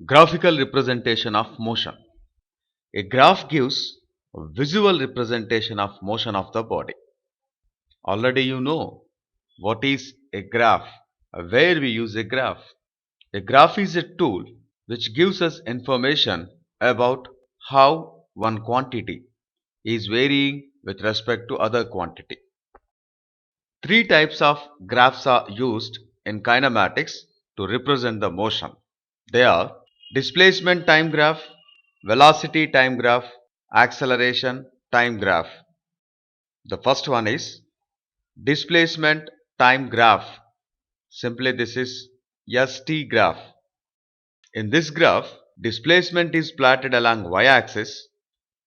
Graphical representation of motion. A graph gives a visual representation of motion of the body. Already you know what is a graph, where we use a graph. A graph is a tool which gives us information about how one quantity is varying with respect to other quantity. Three types of graphs are used in kinematics to represent the motion. They are displacement time graph, velocity time graph, acceleration time graph. The first one is displacement time graph. Simply this is ST graph. In this graph, displacement is plotted along y-axis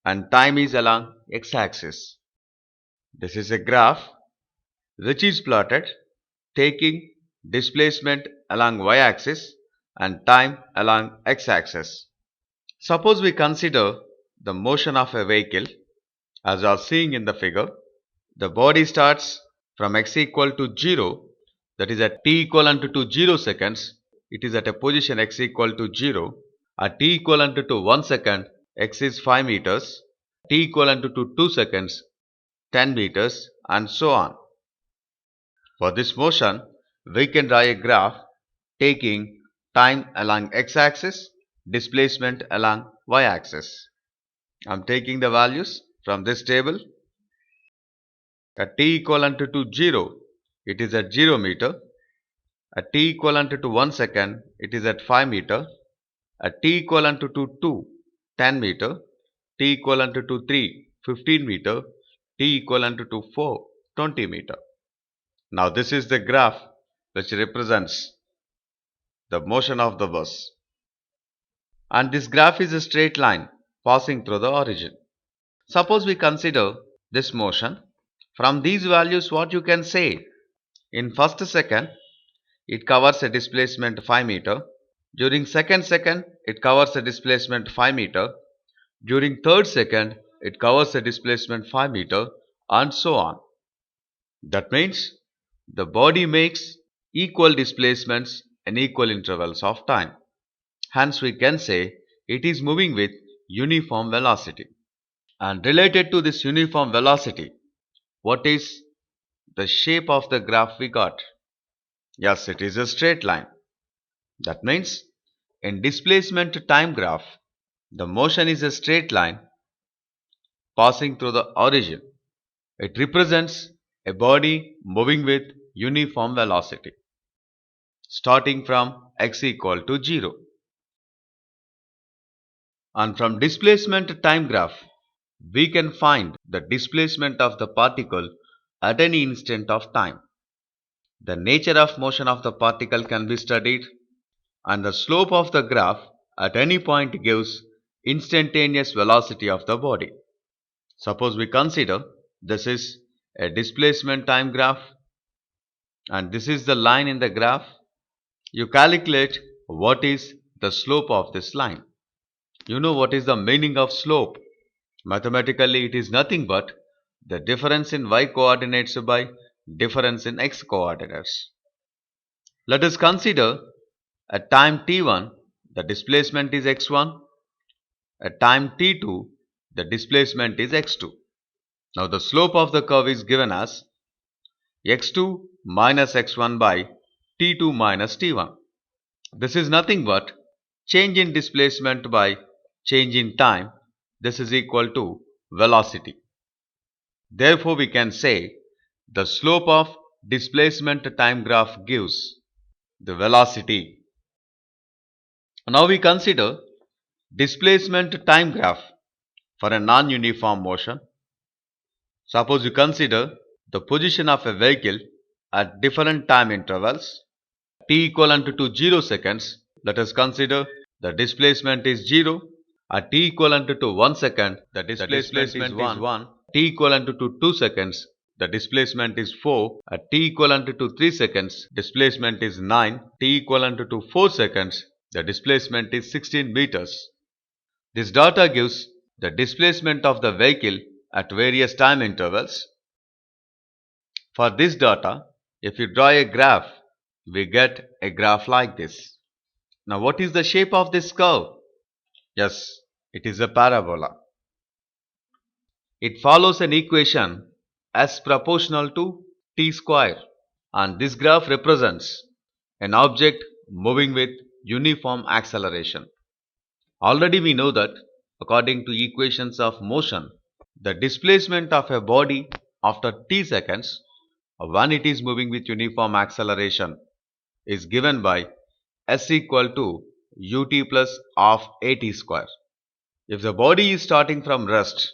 and time is along x-axis. This is a graph which is plotted taking displacement along y-axis and time along x-axis. Suppose we consider the motion of a vehicle as you are seeing in the figure. The body starts from x equal to 0, that is at t equivalent to 0 seconds. It is at a position x equal to 0. At t equivalent to 1 second, x is 5 meters. T equivalent to 2 seconds, 10 meters, and so on. For this motion, we can draw a graph taking time along x-axis, displacement along y-axis. I am taking the values from this table. At t equivalent to 0, it is at 0 meter. At t equivalent to 1 second, it is at 5 meter. At t equivalent to 2, 10 meter. T equivalent to 3, 15 meter. T equivalent to 4, 20 meter. Now this is the graph which represents the motion of the bus. And this graph is a straight line passing through the origin. Suppose we consider this motion. From these values, what you can say? In first second, it covers a displacement 5 meter. During second second, it covers a displacement 5 meter. During third second, it covers a displacement 5 meter, and so on. That means the body makes equal displacements in equal intervals of time. Hence, we can say it is moving with uniform velocity. And related to this uniform velocity, what is the shape of the graph we got? Yes, it is a straight line. That means in displacement time graph, the motion is a straight line passing through the origin. It represents a body moving with uniform velocity starting from x equal to 0. And from displacement time graph, we can find the displacement of the particle at any instant of time. The nature of motion of the particle can be studied, and the slope of the graph at any point gives instantaneous velocity of the body. Suppose we consider this is a displacement time graph and this is the line in the graph. You calculate what is the slope of this line. You know what is the meaning of slope. Mathematically, it is nothing but the difference in y coordinates by difference in x coordinates. Let us consider at time t1, the displacement is x1. At time t2, the displacement is x2. Now the slope of the curve is given as x2 minus x1 by t2 minus t1. This is nothing but change in displacement by change in time. This is equal to velocity. Therefore, we can say the slope of displacement time graph gives the velocity. Now we consider displacement time graph for a non-uniform motion. Suppose you consider the position of a vehicle at different time intervals. T equivalent to 0 seconds, let us consider the displacement is 0. At t equivalent to 1 second, the displacement is 1. T equivalent to 2 seconds, the displacement is 4. At t equivalent to 3 seconds, displacement is 9. T equivalent to 4 seconds, the displacement is 16 meters. This data gives the displacement of the vehicle at various time intervals. For this data, if you draw a graph, we get a graph like this. Now what is the shape of this curve? Yes, it is a parabola. It follows an equation S proportional to t square, and this graph represents an object moving with uniform acceleration. Already we know that according to equations of motion, the displacement of a body after t seconds when it is moving with uniform acceleration is given by s equal to ut plus half at square. If the body is starting from rest,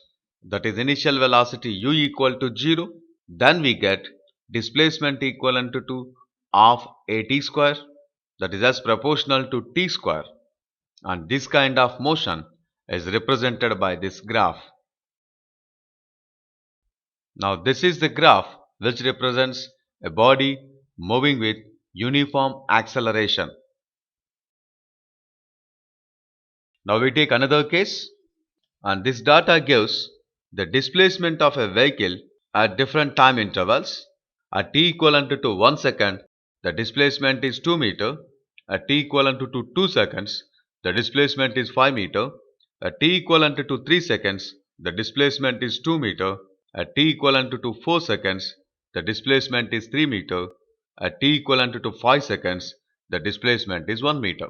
that is initial velocity u equal to 0, then we get displacement equivalent to half at square, that is as proportional to t square, and this kind of motion is represented by this graph. Now this is the graph which represents a body moving with uniform acceleration. Now we take another case, and this data gives the displacement of a vehicle at different time intervals. At t equivalent to 1 second, the displacement is 2 meter. At t equivalent to 2 seconds, the displacement is 5 meter. At t equivalent to 3 seconds, the displacement is 2 meter. At t equivalent to 4 seconds, the displacement is 3 meter. At t equivalent to 5 seconds, the displacement is 1 meter.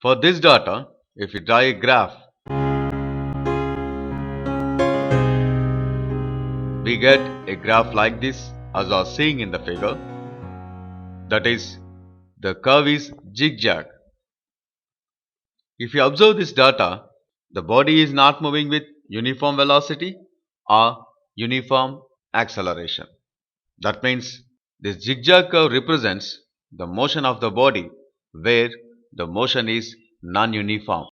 For this data, if we draw a graph, we get a graph like this as are seeing in the figure. That is, the curve is zigzag. If you observe this data, the body is not moving with uniform velocity or uniform acceleration. That means this zigzag curve represents the motion of the body where the motion is non-uniform.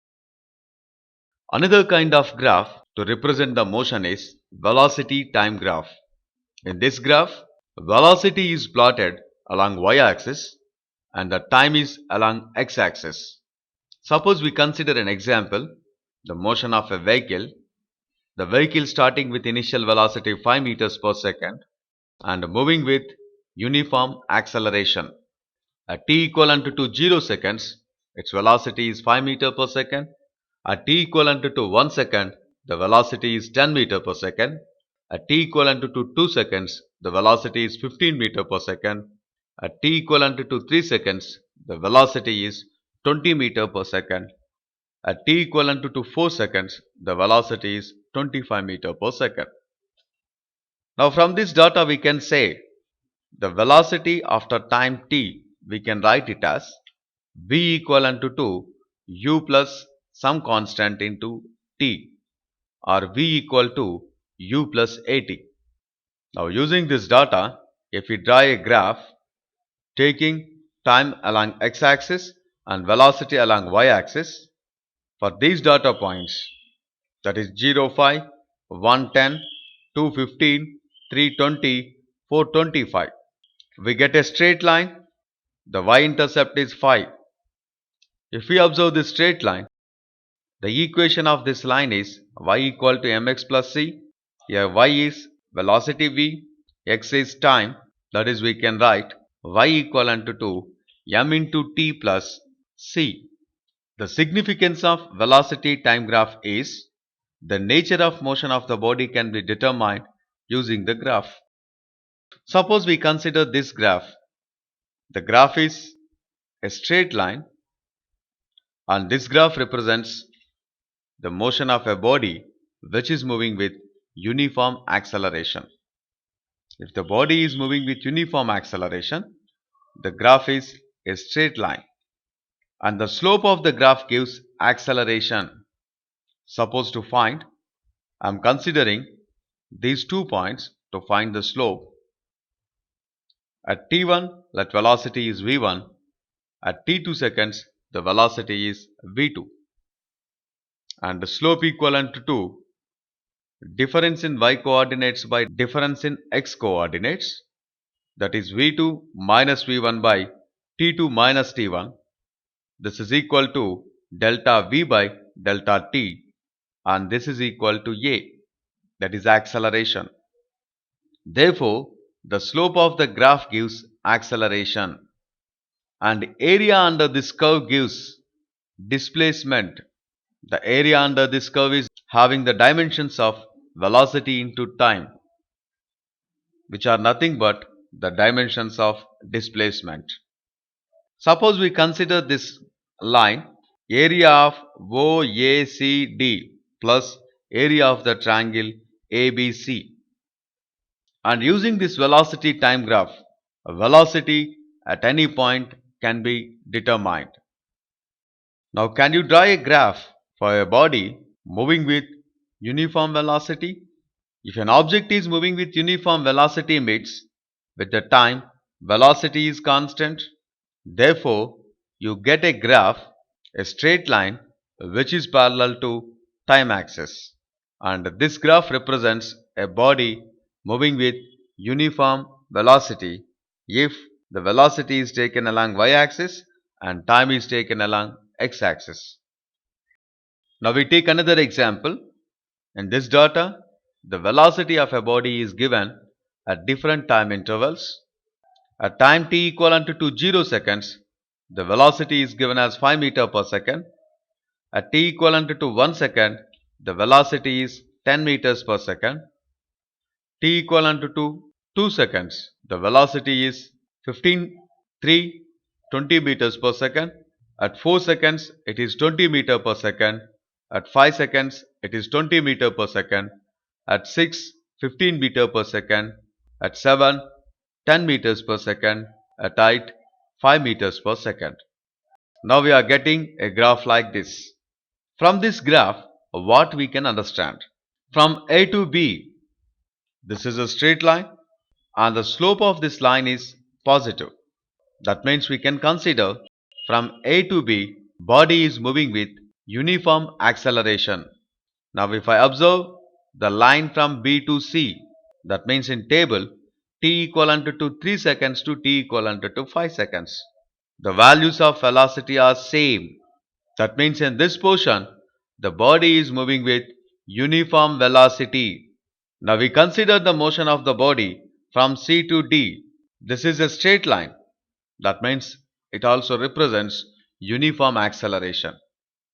Another kind of graph to represent the motion is velocity time graph. In this graph, velocity is plotted along y-axis and the time is along x-axis. Suppose we consider an example, the motion of a vehicle. The vehicle starting with initial velocity 5 meters per second and moving with uniform acceleration. At t equivalent to 0 seconds, its velocity is 5 meter per second. At t equivalent to 1 second, the velocity is 10 meter per second. At t equivalent to 2 seconds, the velocity is 15 meter per second. At t equivalent to 3 seconds, the velocity is 20 meter per second. At t equivalent to 4 seconds, the velocity is 25 meter per second. Now from this data we can say the velocity after time t, we can write it as v equivalent to u plus some constant into t, or v equal to u plus at. Now using this data, if we draw a graph taking time along x-axis and velocity along y-axis, for these data points, that is 0, 5, 110, 215, 320, 425, we get a straight line. The y-intercept is 5. If we observe this straight line, the equation of this line is y equal to mx plus c. Here y is velocity v, x is time, that is we can write y equivalent to m into t plus c. The significance of velocity time graph is the nature of motion of the body can be determined using the graph. Suppose we consider this graph. The graph is a straight line and this graph represents the motion of a body which is moving with uniform acceleration. If the body is moving with uniform acceleration, the graph is a straight line and the slope of the graph gives acceleration. Suppose to find, I am considering these 2 points to find the slope. At t1, let velocity is v1. At t2 seconds, the velocity is v2. And the slope equivalent to difference in y coordinates by difference in x coordinates, that is v2 minus v1 by t2 minus t1. This is equal to delta v by delta t, and this is equal to a, that is acceleration. Therefore, the slope of the graph gives acceleration, and area under this curve gives displacement. The area under this curve is having the dimensions of velocity into time, which are nothing but the dimensions of displacement. Suppose we consider this line area of OACD plus area of the triangle ABC, and using this velocity time graph, a velocity at any point can be determined. Now, can you draw a graph for a body moving with uniform velocity? If an object is moving with uniform velocity means with the time velocity is constant. Therefore, you get a graph, a straight line which is parallel to time axis. And this graph represents a body moving with uniform velocity if the velocity is taken along y-axis and time is taken along x-axis. Now we take another example. In this data, the velocity of a body is given at different time intervals. At time t equivalent to 0 seconds, the velocity is given as 5 meter per second. At t equivalent to 1 second, the velocity is 10 meters per second. T equivalent to 2 seconds, the velocity is 20 meters per second. At 4 seconds, it is 20 meter per second. At 5 seconds, it is 20 meter per second. At 6, 15 meter per second. At 7, 10 meters per second. At 8, 5 meters per second. Now we are getting a graph like this. From this graph, what we can understand? From A to B, this is a straight line and the slope of this line is positive. That means we can consider from A to B, body is moving with uniform acceleration. Now if I observe the line from B to C, that means in table t equivalent to 3 seconds to t equivalent to 5 seconds. The values of velocity are same. That means in this portion, the body is moving with uniform velocity. Now we consider the motion of the body from C to D. This is a straight line. That means it also represents uniform acceleration.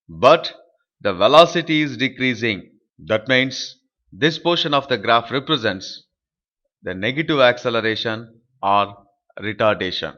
But the velocity is decreasing. That means this portion of the graph represents the negative acceleration or retardation.